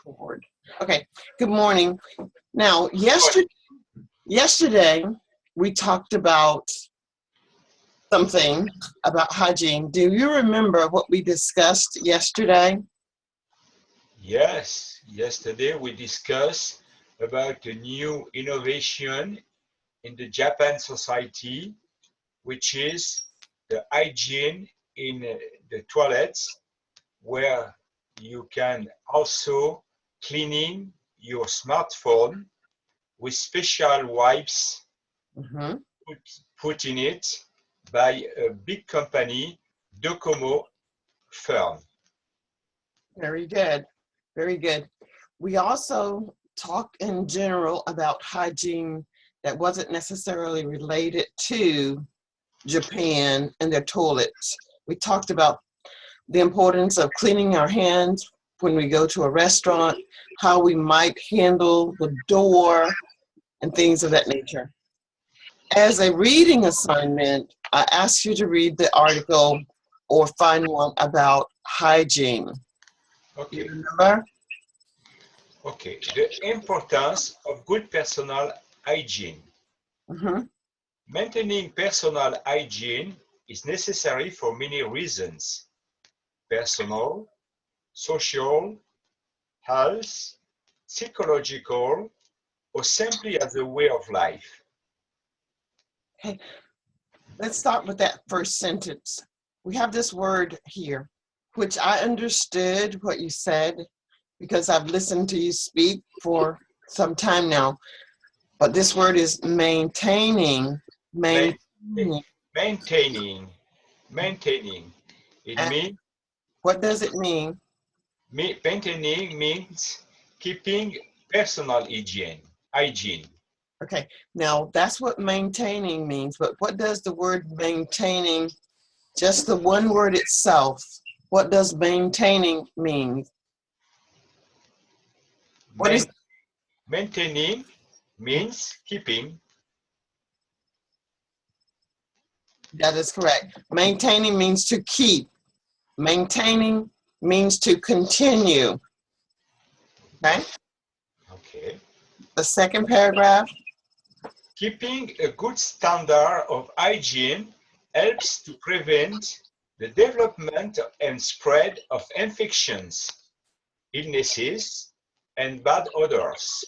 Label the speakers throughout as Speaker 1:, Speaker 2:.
Speaker 1: Forward. Okay, good morning. Now, yesterday we talked about something about hygiene. Do you remember what we discussed yesterday?
Speaker 2: Yes, yesterday we discussed about a new innovation in the Japan society, which is the hygiene in the toilets, where you can also cleaning your smartphone with special wipes
Speaker 1: Mhm.
Speaker 2: put, put in it by a big company, Docomo firm.
Speaker 1: Very good. Very good. We also talked in general about hygiene that wasn't necessarily related to Japan and their toilets. We talked about the importance of cleaning our hands when we go to a restaurant, how we might handle the door, and things of that nature. As a reading assignment, I asked you to read the article or find one about hygiene. You
Speaker 2: Okay,
Speaker 1: remember?
Speaker 2: okay. The importance of good personal hygiene.
Speaker 1: Mhm.
Speaker 2: Maintaining personal hygiene is necessary for many reasons: personal, social, health, psychological, or simply as a way of life.
Speaker 1: Okay, let's start with that first sentence. We have this word here, which I understood what you said because I've listened to you speak for some time now. But this word is maintaining,
Speaker 2: Main-
Speaker 1: maintaining.
Speaker 2: Maintaining, maintaining. It
Speaker 1: And
Speaker 2: means
Speaker 1: what does it mean?
Speaker 2: maintaining means keeping personal hygiene.
Speaker 1: Okay, now that's what maintaining means, but what does the word maintaining, just the one word itself, what does maintaining mean? What is,
Speaker 2: Main, Maintaining means keeping.
Speaker 1: that is correct. Maintaining means to keep. Maintaining means to continue. Okay,
Speaker 2: Okay.
Speaker 1: the second paragraph.
Speaker 2: Keeping a good standard of hygiene helps to prevent the development and spread of infections, illnesses, and bad odors.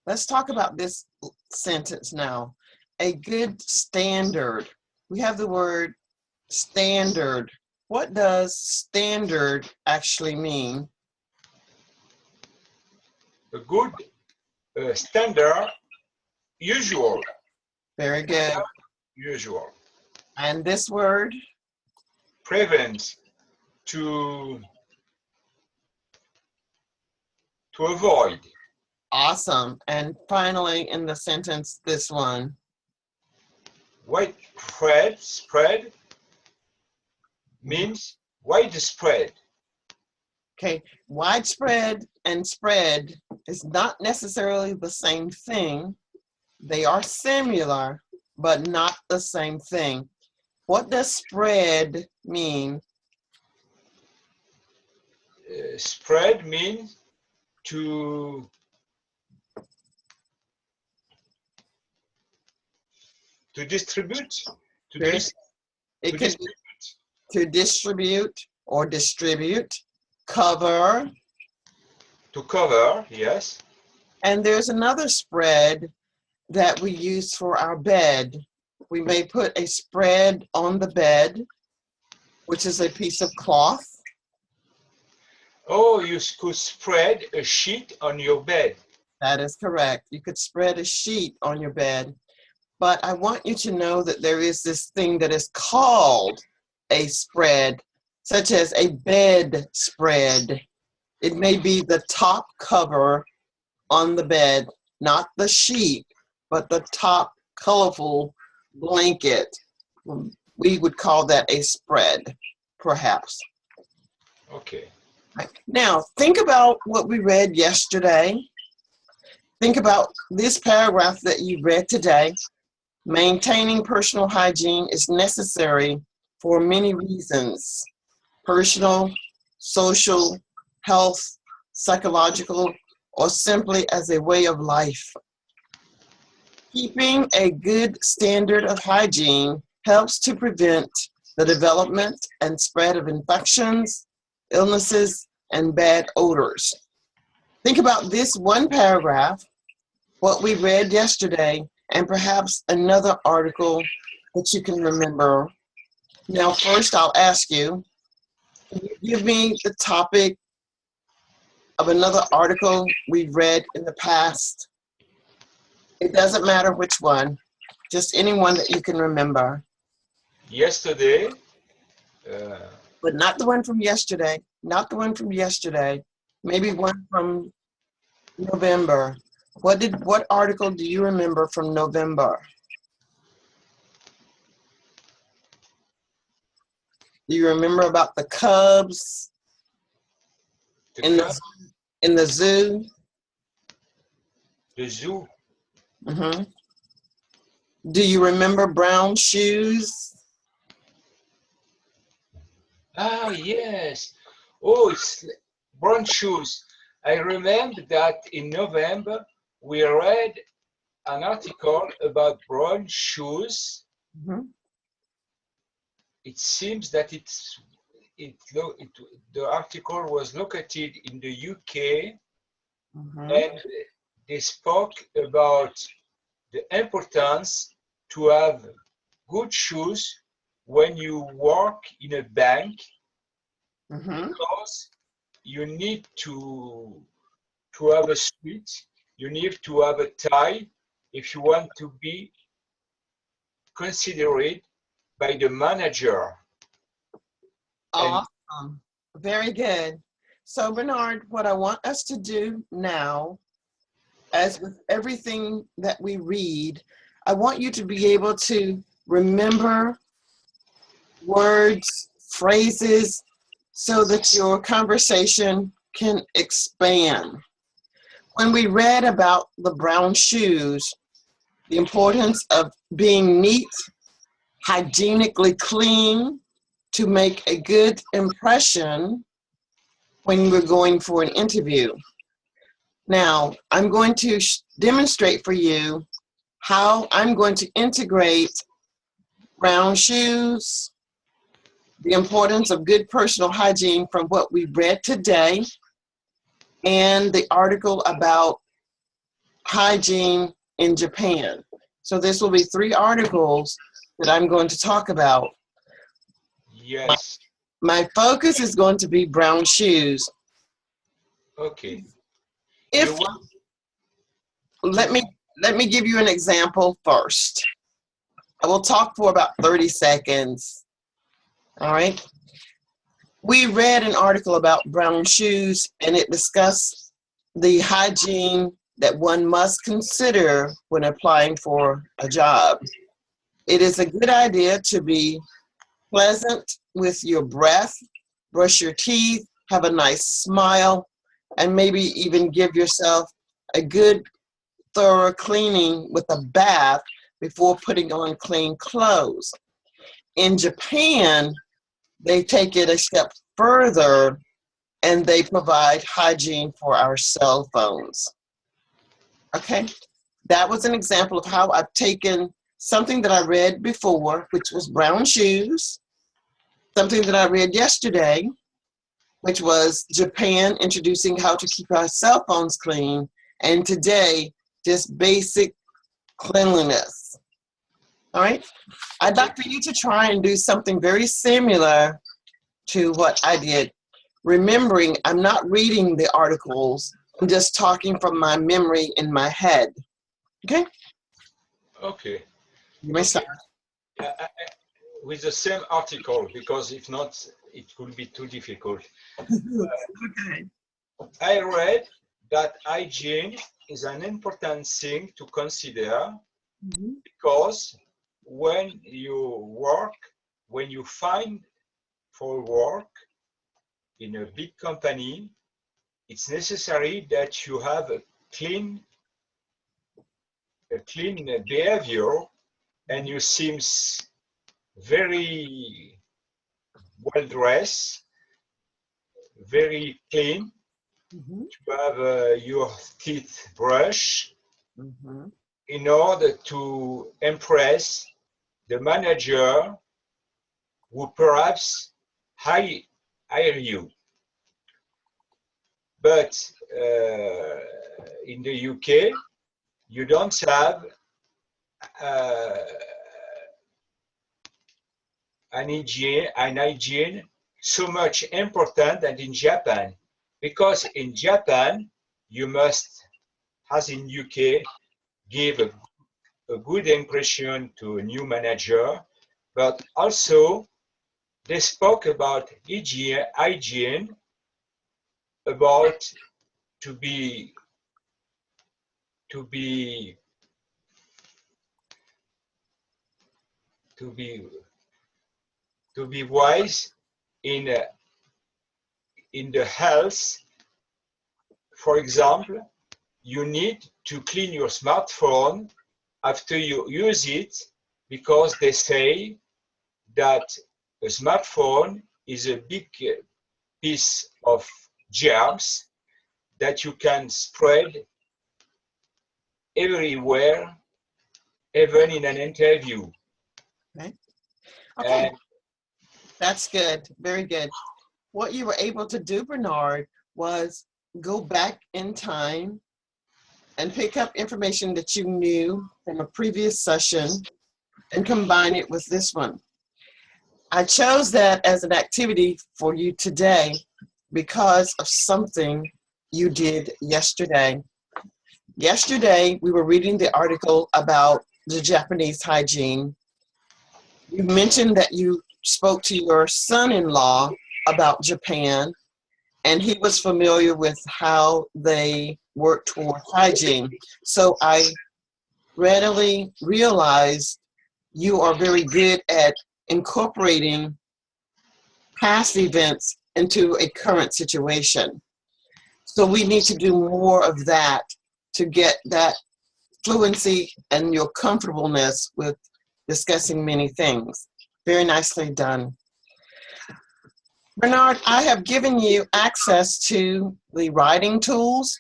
Speaker 1: Let's talk about this sentence now. A good standard. We have the word standard. What does standard actually mean?
Speaker 2: A good standard, usual,
Speaker 1: Very good.
Speaker 2: usual,
Speaker 1: And this word,
Speaker 2: prevent, to avoid.
Speaker 1: awesome. And finally, in the sentence, this one.
Speaker 2: Spread means widespread.
Speaker 1: Okay, widespread and spread is not necessarily the same thing. They are similar, but not the same thing. What does spread mean?
Speaker 2: Spread means to distribute, to
Speaker 1: Very,
Speaker 2: dis
Speaker 1: it
Speaker 2: to
Speaker 1: can be to distribute or distribute, cover,
Speaker 2: to cover, yes.
Speaker 1: and there's another spread that we use for our bed. We may put a spread on the bed, which is a piece of cloth.
Speaker 2: Oh, you could spread a sheet on your bed.
Speaker 1: That is correct. You could spread a sheet on your bed, but I want you to know that there is this thing that is called a spread, such as a bed spread. It may be the top cover on the bed, not the sheet, but the top colorful blanket. We would call that a spread, perhaps.
Speaker 2: Okay.
Speaker 1: Now, think about what we read yesterday. Think about this paragraph that you read today. Maintaining personal hygiene is necessary for many reasons: personal, social, health, psychological, or simply as a way of life. Keeping a good standard of hygiene helps to prevent the development and spread of infections, illnesses, and bad odors. Think about this one paragraph, what we read yesterday, and perhaps another article that you can remember. Now, first I'll ask you, can you give me the topic of another article we've read in the past? It doesn't matter which one, just any one that you can remember.
Speaker 2: Yesterday,
Speaker 1: But not the one from yesterday, not the one from yesterday, maybe one from November. What article do you remember from November? Do you remember about the cubs in the zoo?
Speaker 2: the zoo.
Speaker 1: Mm-hmm. Do you remember brown shoes?
Speaker 2: Ah, yes. Oh, it's brown shoes. I remember that in November we read an article about brown shoes.
Speaker 1: Mm-hmm.
Speaker 2: It seems that the article was located in the UK,
Speaker 1: Mm-hmm.
Speaker 2: and they spoke about the importance to have good shoes when you work in a bank,
Speaker 1: Mm-hmm.
Speaker 2: because you need to have a suit, you need to have a tie if you want to be considered by the manager. And
Speaker 1: Awesome. Very good. So Bernard, what I want us to do now, as with everything that we read, I want you to be able to remember words, phrases, so that your conversation can expand. When we read about the brown shoes, the importance of being neat, hygienically clean to make a good impression when we're going for an interview. Now, I'm going to demonstrate for you how I'm going to integrate brown shoes, the importance of good personal hygiene from what we read today, and the article about hygiene in Japan. So this will be 3 articles that I'm going to talk about.
Speaker 2: yes,
Speaker 1: My focus is going to be brown shoes.
Speaker 2: okay.
Speaker 1: If let me give you an example first. I will talk for about 30 seconds. All right. We read an article about brown shoes, and it discussed the hygiene that one must consider when applying for a job. It is a good idea to be pleasant with your breath, brush your teeth, have a nice smile, and maybe even give yourself a good thorough cleaning with a bath before putting on clean clothes. In Japan, they take it a step further and they provide hygiene for our cell phones. Okay, that was an example of how I've taken something that I read before, which was brown shoes, something that I read yesterday, which was Japan introducing how to keep our cell phones clean, and today, just basic cleanliness. All right, I'd like for you to try and do something very similar to what I did. Remembering, I'm not reading the articles, I'm just talking from my memory in my head. Okay?
Speaker 2: Okay.
Speaker 1: You may start.
Speaker 2: With the same article, because if not, it could be too difficult.
Speaker 1: Okay.
Speaker 2: I read that hygiene is an important thing to consider, because when you find for work in a big company, it's necessary that you have a clean behavior, and you seem very well dressed, very clean,
Speaker 1: Mhm.
Speaker 2: to have your teeth brushed
Speaker 1: Mhm.
Speaker 2: in order to impress the manager who perhaps hire you. But in the UK, you don't have uh, an hygiene so much important than in Japan. Because in Japan, you must, as in UK, give a good impression to a new manager, but also they spoke about hygiene, about to be to be to be to be wise in the health. For example, you need to clean your smartphone after you use it because they say that a smartphone is a big piece of germs that you can spread everywhere, even in an interview.
Speaker 1: Okay. Okay.
Speaker 2: And
Speaker 1: That's good. Very good. What you were able to do, Bernard, was go back in time and pick up information that you knew from a previous session and combine it with this one. I chose that as an activity for you today because of something you did yesterday. Yesterday, we were reading the article about the Japanese hygiene. You mentioned that you spoke to your son-in-law about Japan, and he was familiar with how they work toward hygiene. So I readily realized you are very good at incorporating past events into a current situation. So we need to do more of that to get that fluency and your comfortableness with discussing many things. Very nicely done. Bernard, I have given you access to the writing tools.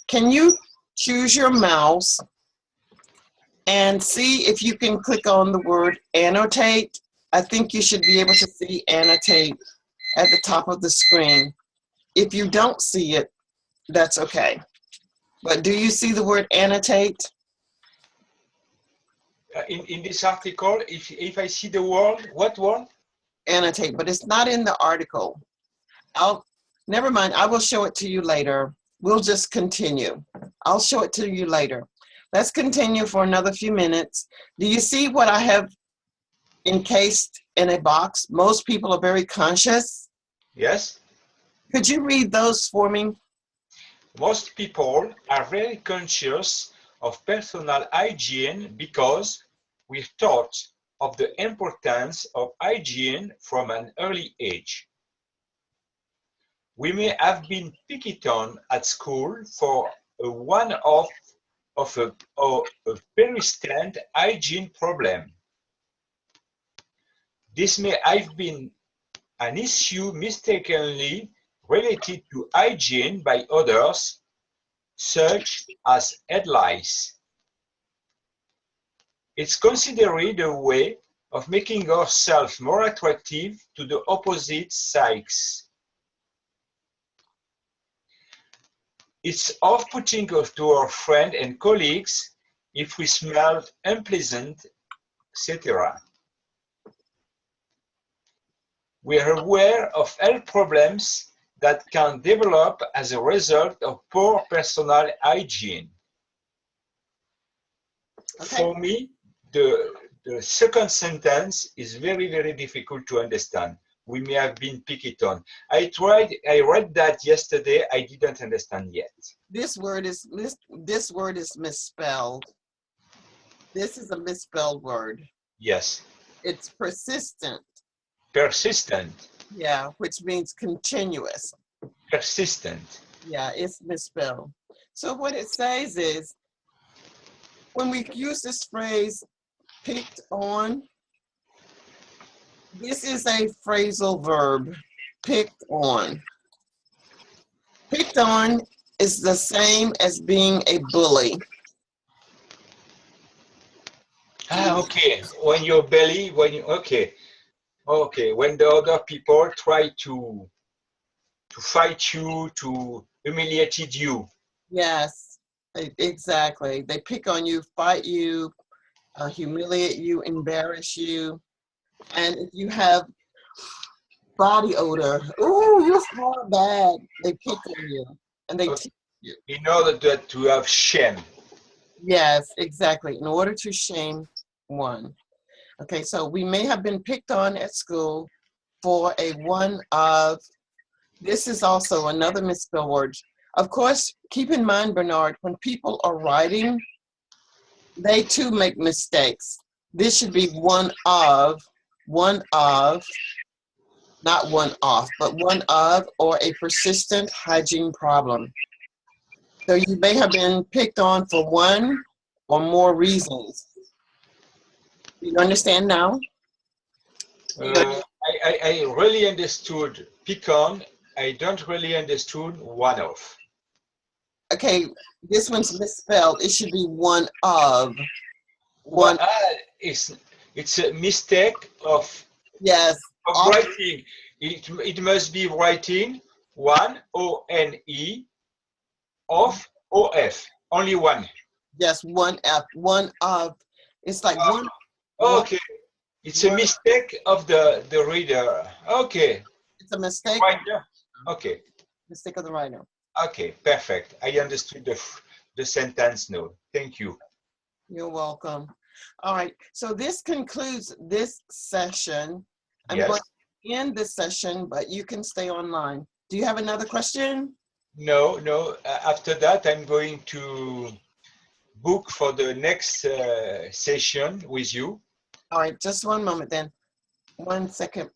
Speaker 1: Can you choose your mouse and see if you can click on the word annotate? I think you should be able to see annotate at the top of the screen. If you don't see it, that's okay. But do you see the word annotate?
Speaker 2: in this article, if I see the word, what word?
Speaker 1: Annotate, but it's not in the article. Never mind, I will show it to you later. We'll just continue. I'll show it to you later. Let's continue for another few minutes. Do you see what I have encased in a box? Most people are very conscious.
Speaker 2: Yes.
Speaker 1: Could you read those for me?
Speaker 2: Most people are very conscious of personal hygiene because we're taught of the importance of hygiene from an early age. We may have been picked on at school for a one-off of a persistent hygiene problem. This may have been an issue mistakenly related to hygiene by others, such as head lice. It's considered a way of making ourselves more attractive to the opposite sex. It's off-putting to our friends and colleagues if we smell unpleasant, etc. We are aware of health problems that can develop as a result of poor personal hygiene.
Speaker 1: Okay.
Speaker 2: For me, the second sentence is very, very difficult to understand. We may have been picked on. I read that yesterday. I didn't understand yet.
Speaker 1: This word is misspelled. This is a misspelled word.
Speaker 2: Yes.
Speaker 1: It's persistent.
Speaker 2: Persistent.
Speaker 1: Yeah, which means continuous.
Speaker 2: Persistent.
Speaker 1: Yeah, it's misspelled. So what it says is, when we use this phrase, picked on, this is a phrasal verb, picked on. Picked on is the same as being a bully.
Speaker 2: Okay. When your belly, okay. When the other people try to fight you, to humiliate you.
Speaker 1: Yes, exactly. They pick on you, fight you, humiliate you, embarrass you. And if you have body odor, ooh, you smell bad, they pick on you and they
Speaker 2: Okay.
Speaker 1: tease you.
Speaker 2: In order to have shame.
Speaker 1: Yes, exactly. In order to shame one. Okay, so we may have been picked on at school for a one of, this is also another misspelled word. Of course, keep in mind, Bernard, when people are writing, they too make mistakes. This should be one of, not one off, but one of, or a persistent hygiene problem. So you may have been picked on for one or more reasons. You understand now?
Speaker 2: I really understood pick on. I don't really understood one off.
Speaker 1: Okay, this one's misspelled. It should be one of.
Speaker 2: Well,
Speaker 1: One,
Speaker 2: it's a mistake
Speaker 1: yes,
Speaker 2: of
Speaker 1: off,
Speaker 2: writing. It must be writing one O-N-E of O-F. Only one.
Speaker 1: yes, one F, one of. It's like one,
Speaker 2: Okay. It's a
Speaker 1: one,
Speaker 2: mistake of the reader. Okay.
Speaker 1: it's a mistake,
Speaker 2: Writer. Okay.
Speaker 1: mistake of the writer.
Speaker 2: Okay. Perfect. I understood the sentence now. Thank you.
Speaker 1: You're welcome. All right, so this concludes this session. I'm
Speaker 2: Yes.
Speaker 1: going to end this session, but you can stay online. Do you have another question?
Speaker 2: No, no. After that, I'm going to book for the next session with you.
Speaker 1: All right, just one moment then. 1 second.